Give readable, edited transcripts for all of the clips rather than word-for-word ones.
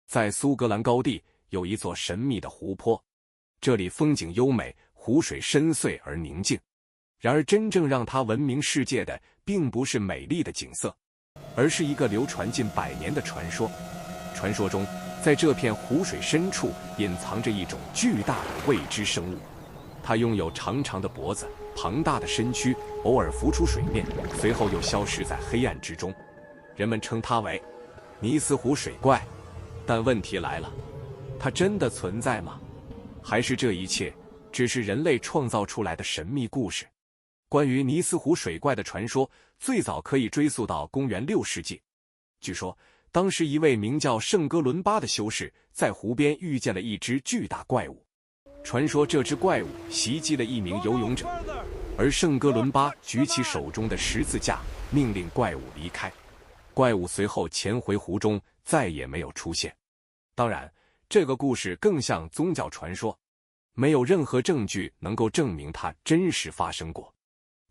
在苏格兰高地有一座神秘的湖泊，这里风景优美，湖水深邃而宁静。然而真正让它闻名世界的，并不是美丽的景色，而是一个流传近100年的传说。传说中，在这片湖水深处隐藏着一种巨大的未知生物，它拥有长长的脖子、庞大的身躯，偶尔浮出水面，随后又消失在黑暗之中。人们称它为尼斯湖水怪。但问题来了，它真的存在吗？还是这一切只是人类创造出来的神秘故事？关于尼斯湖水怪的传说，最早可以追溯到公元6世纪。据说，当时一位名叫圣哥伦巴的修士在湖边遇见了一只巨大怪物。传说这只怪物袭击了一名游泳者，而圣哥伦巴举起手中的十字架，命令怪物离开。怪物随后潜回湖中，再也没有出现。当然，这个故事更像宗教传说，没有任何证据能够证明它真实发生过，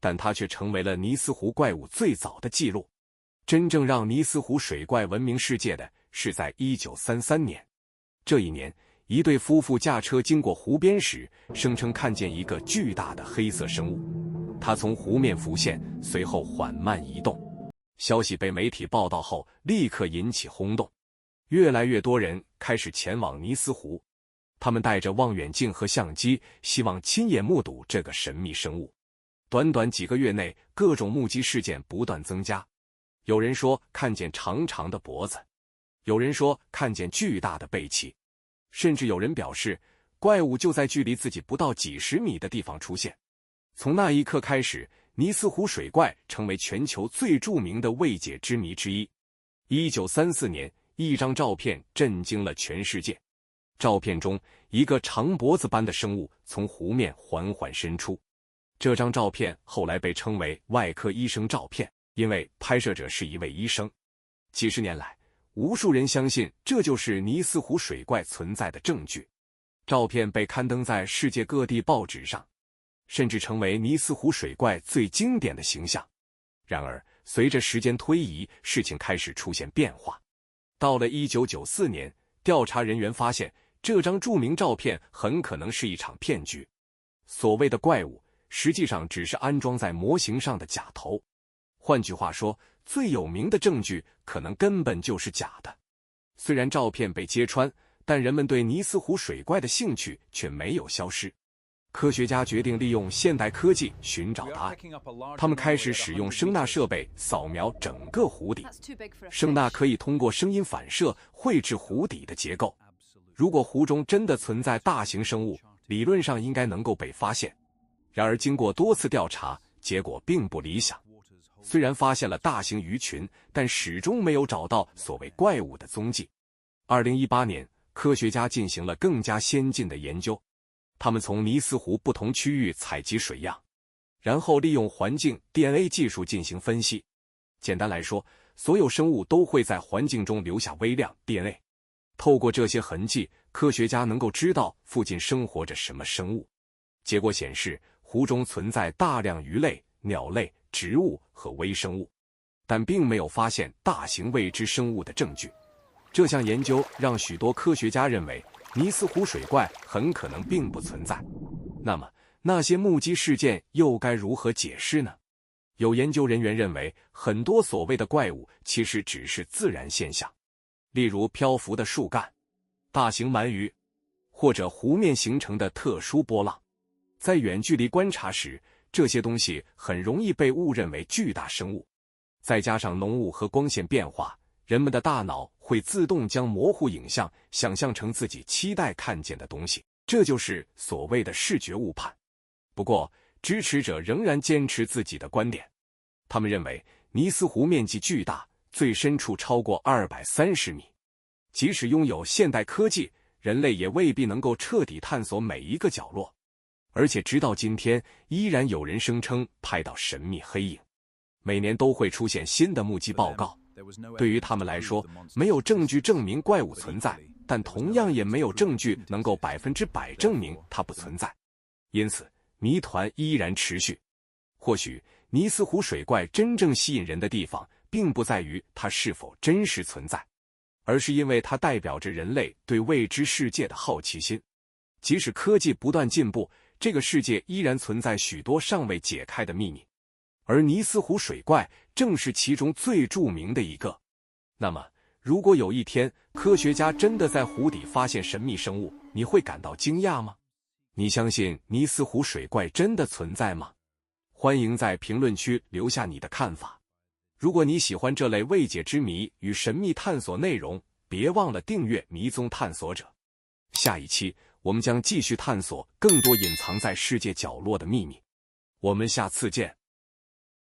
但它却成为了尼斯湖怪物最早的记录。真正让尼斯湖水怪闻名世界的是在1933年。这一年，一对夫妇驾车经过湖边时，声称看见一个巨大的黑色生物，它从湖面浮现，随后缓慢移动。消息被媒体报道后，立刻引起轰动，越来越多人开始前往尼斯湖。他们带着望远镜和相机，希望亲眼目睹这个神秘生物。短短几个月内，各种目击事件不断增加。有人说看见长长的脖子，有人说看见巨大的背鳍，甚至有人表示怪物就在距离自己不到几十米的地方出现。从那一刻开始，尼斯湖水怪成为全球最著名的未解之谜之一。1934年，一张照片震惊了全世界。照片中，一个长脖子般的生物从湖面缓缓伸出。这张照片后来被称为外科医生照片，因为拍摄者是一位医生。几十年来，无数人相信这就是尼斯湖水怪存在的证据。照片被刊登在世界各地报纸上，甚至成为尼斯湖水怪最经典的形象。然而，随着时间推移，事情开始出现变化。到了1994年，调查人员发现这张著名照片很可能是一场骗局。所谓的怪物，实际上只是安装在模型上的假头。换句话说，最有名的证据可能根本就是假的。虽然照片被揭穿，但人们对尼斯湖水怪的兴趣却没有消失。科学家决定利用现代科技寻找答案。他们开始使用声纳设备扫描整个湖底。声纳可以通过声音反射绘制湖底的结构。如果湖中真的存在大型生物，理论上应该能够被发现。然而经过多次调查，结果并不理想。虽然发现了大型鱼群，但始终没有找到所谓怪物的踪迹。2018年，科学家进行了更加先进的研究。他们从尼斯湖不同区域采集水样，然后利用环境 DNA 技术进行分析。简单来说，所有生物都会在环境中留下微量 DNA。透过这些痕迹，科学家能够知道附近生活着什么生物。结果显示，湖中存在大量鱼类、鸟类、植物和微生物，但并没有发现大型未知生物的证据。这项研究让许多科学家认为尼斯湖水怪很可能并不存在。那么，那些目击事件又该如何解释呢？有研究人员认为，很多所谓的怪物其实只是自然现象，例如漂浮的树干、大型鳗鱼，或者湖面形成的特殊波浪。在远距离观察时，这些东西很容易被误认为巨大生物。再加上浓雾和光线变化，人们的大脑会自动将模糊影像想象成自己期待看见的东西，这就是所谓的视觉误判。不过，支持者仍然坚持自己的观点。他们认为，尼斯湖面积巨大，最深处超过230米。即使拥有现代科技，人类也未必能够彻底探索每一个角落。而且直到今天，依然有人声称拍到神秘黑影。每年都会出现新的目击报告。对于他们来说，没有证据证明怪物存在，但同样也没有证据能够100%证明它不存在。因此，谜团依然持续。或许，尼斯湖水怪真正吸引人的地方，并不在于它是否真实存在，而是因为它代表着人类对未知世界的好奇心。即使科技不断进步，这个世界依然存在许多尚未解开的秘密，而尼斯湖水怪正是其中最著名的一个。那么，如果有一天科学家真的在湖底发现神秘生物，你会感到惊讶吗？你相信尼斯湖水怪真的存在吗？欢迎在评论区留下你的看法。如果你喜欢这类未解之谜与神秘探索内容，别忘了订阅迷踪探索者。下一期我们将继续探索更多隐藏在世界角落的秘密。我们下次见。